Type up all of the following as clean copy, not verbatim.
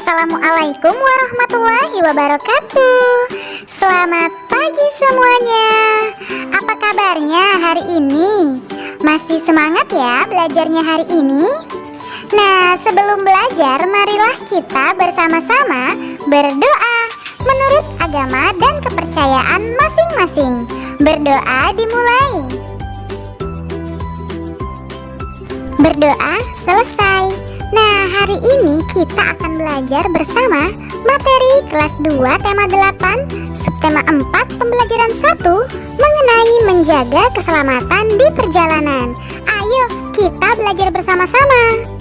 Assalamualaikum warahmatullahi wabarakatuh. Selamat pagi semuanya. Apa kabarnya hari ini? Masih semangat ya belajarnya hari ini? Nah, sebelum belajar, marilah kita bersama-sama berdoa menurut agama dan kepercayaan masing-masing. Berdoa dimulai. Berdoa selesai. Nah, hari ini kita akan belajar bersama materi kelas 2 tema 8 subtema 4 pembelajaran 1 mengenai menjaga keselamatan di perjalanan. Ayo kita belajar bersama-sama.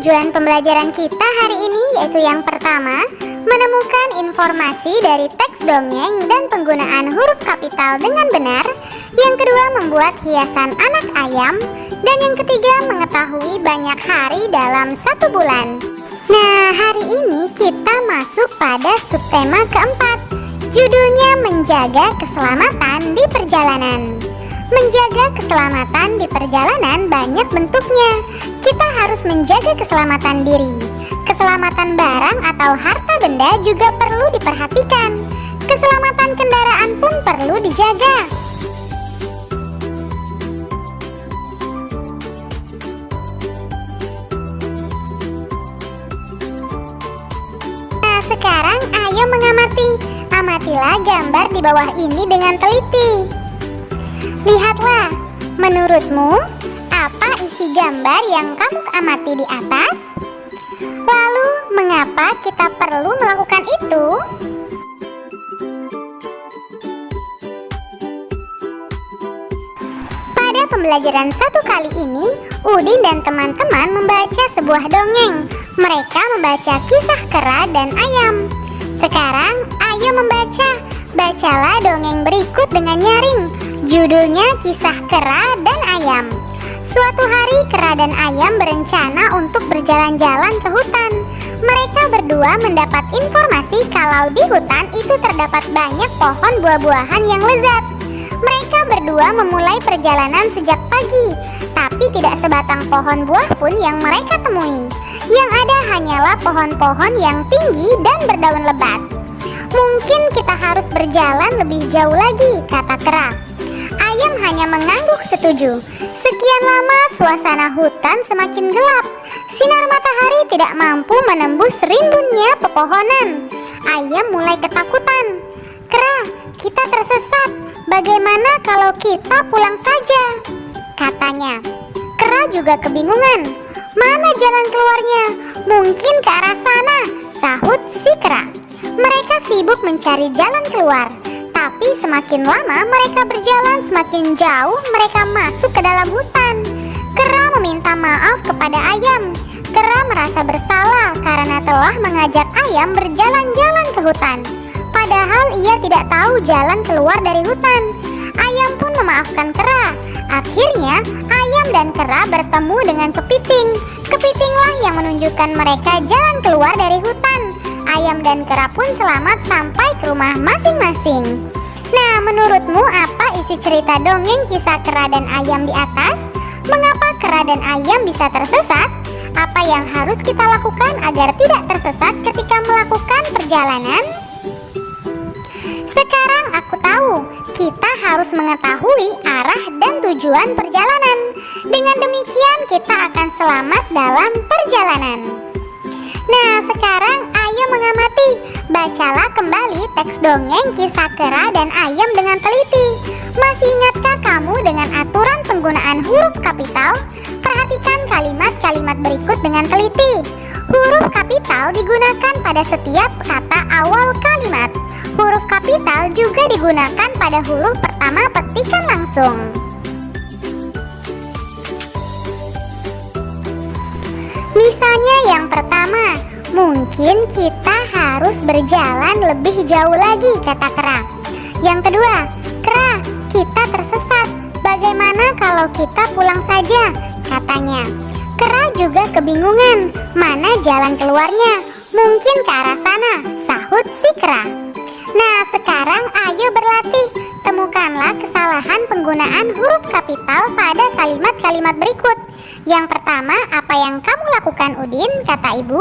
Tujuan pembelajaran kita hari ini yaitu yang pertama, menemukan informasi dari teks dongeng dan penggunaan huruf kapital dengan benar. Yang kedua, membuat hiasan anak ayam. Dan yang ketiga, mengetahui banyak hari dalam satu bulan. Nah, hari ini kita masuk pada subtema keempat. Judulnya menjaga keselamatan di perjalanan. Menjaga keselamatan di perjalanan banyak bentuknya. Kita harus menjaga keselamatan diri. Keselamatan barang atau harta benda juga perlu diperhatikan. Keselamatan kendaraan pun perlu dijaga. Nah, sekarang ayo mengamati. Amatilah gambar di bawah ini dengan teliti. Lihatlah, menurutmu apa isi gambar yang kamu amati di atas? Lalu, mengapa kita perlu melakukan itu? Pada pembelajaran 1 kali ini, Udin dan teman-teman membaca sebuah dongeng. Mereka membaca kisah kera dan ayam. Sekarang, ayo membaca. Bacalah dongeng berikut dengan nyaring. Judulnya Kisah Kera dan Ayam. Suatu hari kera dan ayam berencana untuk berjalan-jalan ke hutan. Mereka berdua mendapat informasi kalau di hutan itu terdapat banyak pohon buah-buahan yang lezat. Mereka berdua memulai perjalanan sejak pagi, tapi tidak sebatang pohon buah pun yang mereka temui. Yang ada hanyalah pohon-pohon yang tinggi dan berdaun lebat. Mungkin kita harus berjalan lebih jauh lagi, kata kera. Ayam hanya mengangguk setuju. Sekian lama suasana hutan semakin gelap. Sinar matahari tidak mampu menembus rimbunnya pepohonan. Ayam mulai ketakutan. Kera, kita tersesat. Bagaimana kalau kita pulang saja? Katanya. Kera juga kebingungan. Mana jalan keluarnya? Mungkin ke arah sana, sahut si kera. Mereka sibuk mencari jalan keluar. Tapi semakin lama mereka berjalan, semakin jauh mereka masuk ke dalam hutan. Kera meminta maaf kepada ayam. Kera merasa bersalah karena telah mengajak ayam berjalan-jalan ke hutan. Padahal ia tidak tahu jalan keluar dari hutan. Ayam pun memaafkan kera. Akhirnya ayam dan kera bertemu dengan kepiting. Kepitinglah yang menunjukkan mereka jalan keluar dari hutan. Ayam dan kera pun selamat sampai ke rumah masing-masing. Nah, menurutmu apa isi cerita dongeng kisah kera dan ayam di atas? Mengapa kera dan ayam bisa tersesat? Apa yang harus kita lakukan agar tidak tersesat ketika melakukan perjalanan? Sekarang aku tahu, kita harus mengetahui arah dan tujuan perjalanan. Dengan demikian kita akan selamat dalam perjalanan. Nah, sekarang ayo mengamati. Bacalah kembali teks dongeng kisah kera dan ayam dengan teliti. Masih ingatkah kamu dengan aturan penggunaan huruf kapital? Perhatikan kalimat-kalimat berikut dengan teliti. Huruf kapital digunakan pada setiap kata awal kalimat. Huruf kapital juga digunakan pada huruf pertama petikan langsung. Misalnya yang pertama, mungkin kita harus berjalan lebih jauh lagi, kata kera. Yang kedua, kera, kita tersesat. "Bagaimana kalau kita pulang saja?" katanya. Kera juga kebingungan, mana jalan keluarnya. "Mungkin ke arah sana," sahut si kera. "Nah, sekarang ayo berlatih. Temukanlah kesalahan penggunaan huruf kapital pada kalimat-kalimat berikut. Yang pertama, apa yang kamu lakukan, Udin?" kata ibu.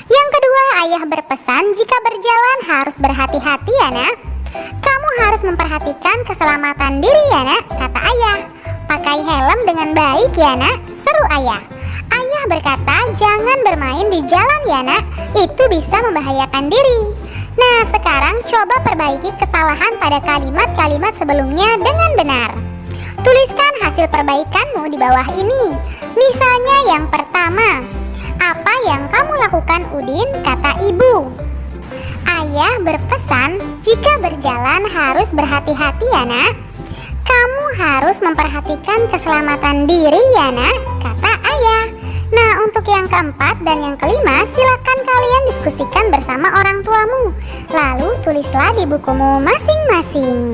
"Yang kedua, ayah berpesan jika berjalan harus berhati-hati ya nak. Kamu harus memperhatikan keselamatan diri ya nak," kata ayah. "Pakai helm dengan baik ya nak," seru ayah. Ayah berkata, "Jangan bermain di jalan ya nak, itu bisa membahayakan diri." Nah, sekarang coba perbaiki kesalahan pada kalimat-kalimat sebelumnya dengan benar. Tuliskan hasil perbaikanmu di bawah ini. Misalnya yang pertama, "Apa yang kamu lakukan, Udin?" kata ibu. "Ayah berpesan jika berjalan harus berhati-hati ya nak. Kamu harus memperhatikan keselamatan diri ya nak," kata ayah. Nah, untuk yang keempat dan yang kelima, silakan kalian diskusikan bersama orang tuamu. Lalu tulislah di bukumu masing-masing.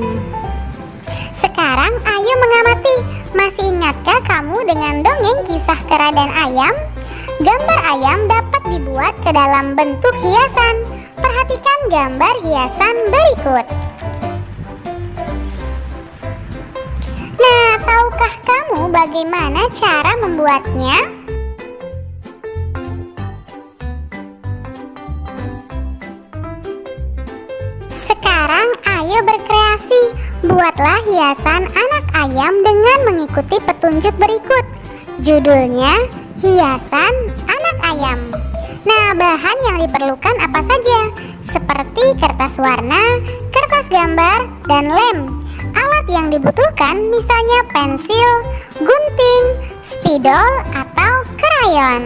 Sekarang ayo mengamati. Masih ingatkah kamu dengan dongeng kisah kera dan ayam? Gambar ayam dapat dibuat ke dalam bentuk hiasan. Perhatikan gambar hiasan berikut. Nah, tahukah kamu bagaimana cara membuatnya? Sekarang ayo berkreasi. Buatlah hiasan anak ayam dengan mengikuti petunjuk berikut. Judulnya hiasan anak ayam. Nah, bahan yang diperlukan apa saja? Seperti kertas warna, kertas gambar, dan lem. Alat yang dibutuhkan misalnya pensil, gunting, spidol, atau krayon.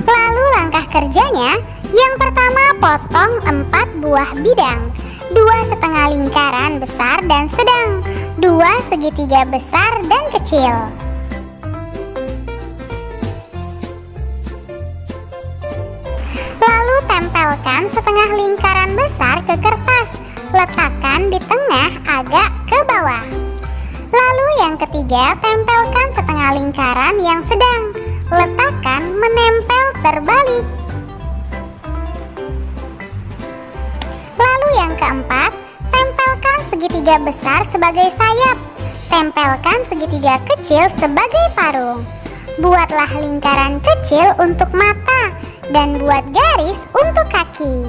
Lalu langkah kerjanya, yang pertama potong 4 buah bidang, 2,5 lingkaran besar dan sedang, 2 segitiga besar dan kecil. Lalu tempelkan setengah lingkaran besar ke kertas, letakkan di tengah agak ke bawah. Lalu yang ketiga, tempelkan setengah lingkaran yang sedang, letakkan menempel terbalik. Lalu yang keempat, tempelkan segitiga besar sebagai sayap, tempelkan segitiga kecil sebagai paruh. Buatlah lingkaran kecil untuk mata dan buat garis untuk kaki.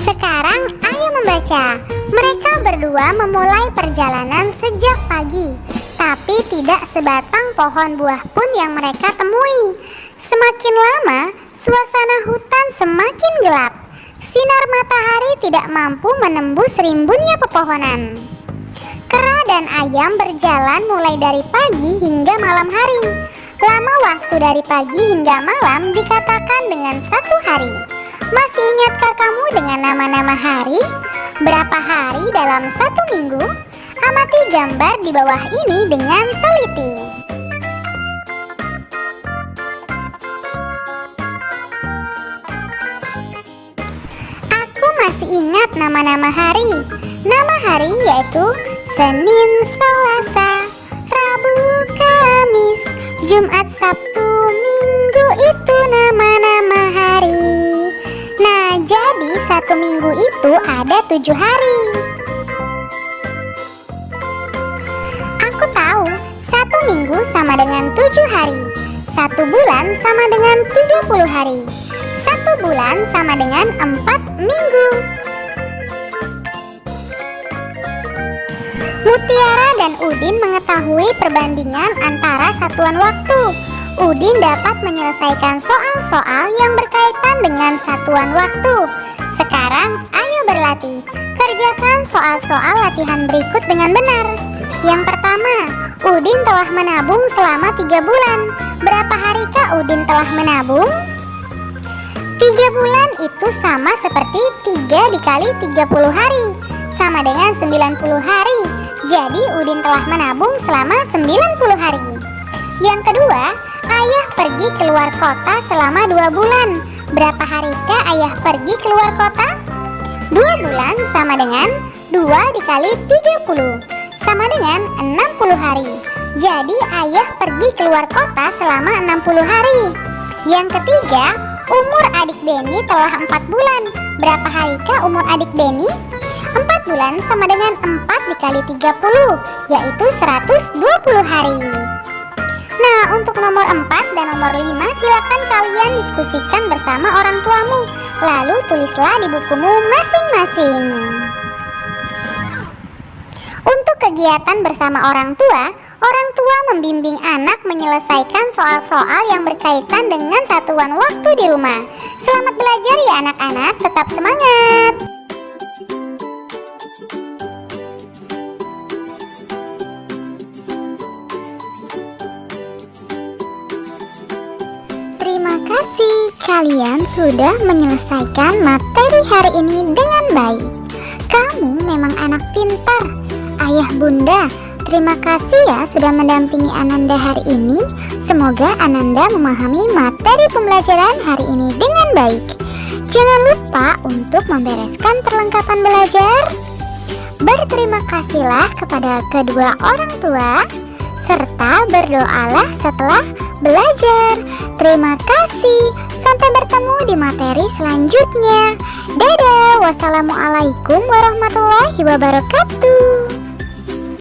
Sekarang ayo membaca. Mereka berdua memulai perjalanan sejak pagi, tapi tidak sebatang pohon buah pun yang mereka temui. Semakin lama, suasana hutan semakin gelap. Sinar matahari tidak mampu menembus rimbunnya pepohonan. Kera dan ayam berjalan mulai dari pagi hingga malam hari. Lama waktu dari pagi hingga malam dikatakan dengan 1 hari. Masih ingatkah kamu dengan nama-nama hari? Berapa hari dalam 1 minggu? Amati gambar di bawah ini dengan teliti. Aku masih ingat nama-nama hari. Nama hari yaitu Senin, Selasa, Rabu, Kamis, Jumat, Sabtu, Minggu, itu nama-nama hari. Nah, jadi 1 minggu itu ada 7 hari. Aku tahu 1 minggu sama dengan 7 hari. 1 bulan sama dengan 30 hari. 1 bulan sama dengan 4 minggu. Mutiara dan Udin mengetahui perbandingan antara satuan waktu. Udin dapat menyelesaikan soal-soal yang berkaitan dengan satuan waktu. Sekarang ayo berlatih. Kerjakan soal-soal latihan berikut dengan benar. Yang pertama, Udin telah menabung selama 3 bulan. Berapa harikah Udin telah menabung? 3 bulan itu sama seperti 3 dikali 30 hari, sama dengan 90 hari. Jadi Udin telah menabung selama 90 hari. Yang kedua, ayah pergi keluar kota selama 2 bulan. Berapa harikah ayah pergi keluar kota? 2 bulan sama dengan 2 dikali 30, sama dengan 60 hari. Jadi ayah pergi keluar kota selama 60 hari. Yang ketiga, umur adik Beni telah 4 bulan. Berapa harikah umur adik Beni? 4 bulan sama dengan 4 dikali 30, yaitu 120 hari. Nah, untuk nomor 4 dan nomor 5 silakan kalian diskusikan bersama orang tuamu. Lalu tulislah di bukumu masing-masing. Untuk kegiatan bersama orang tua membimbing anak menyelesaikan soal-soal yang berkaitan dengan satuan waktu di rumah. Selamat belajar ya anak-anak, tetap semangat! Terima kasih, kalian sudah menyelesaikan materi hari ini dengan baik. Kamu memang anak pintar. Ayah bunda, terima kasih ya sudah mendampingi Ananda hari ini. Semoga Ananda memahami materi pembelajaran hari ini dengan baik. Jangan lupa untuk membereskan perlengkapan belajar. Berterima kasihlah kepada kedua orang tua, serta berdoalah setelah belajar. Terima kasih. Sampai bertemu di materi selanjutnya. Dadah. Wassalamualaikum warahmatullahi wabarakatuh.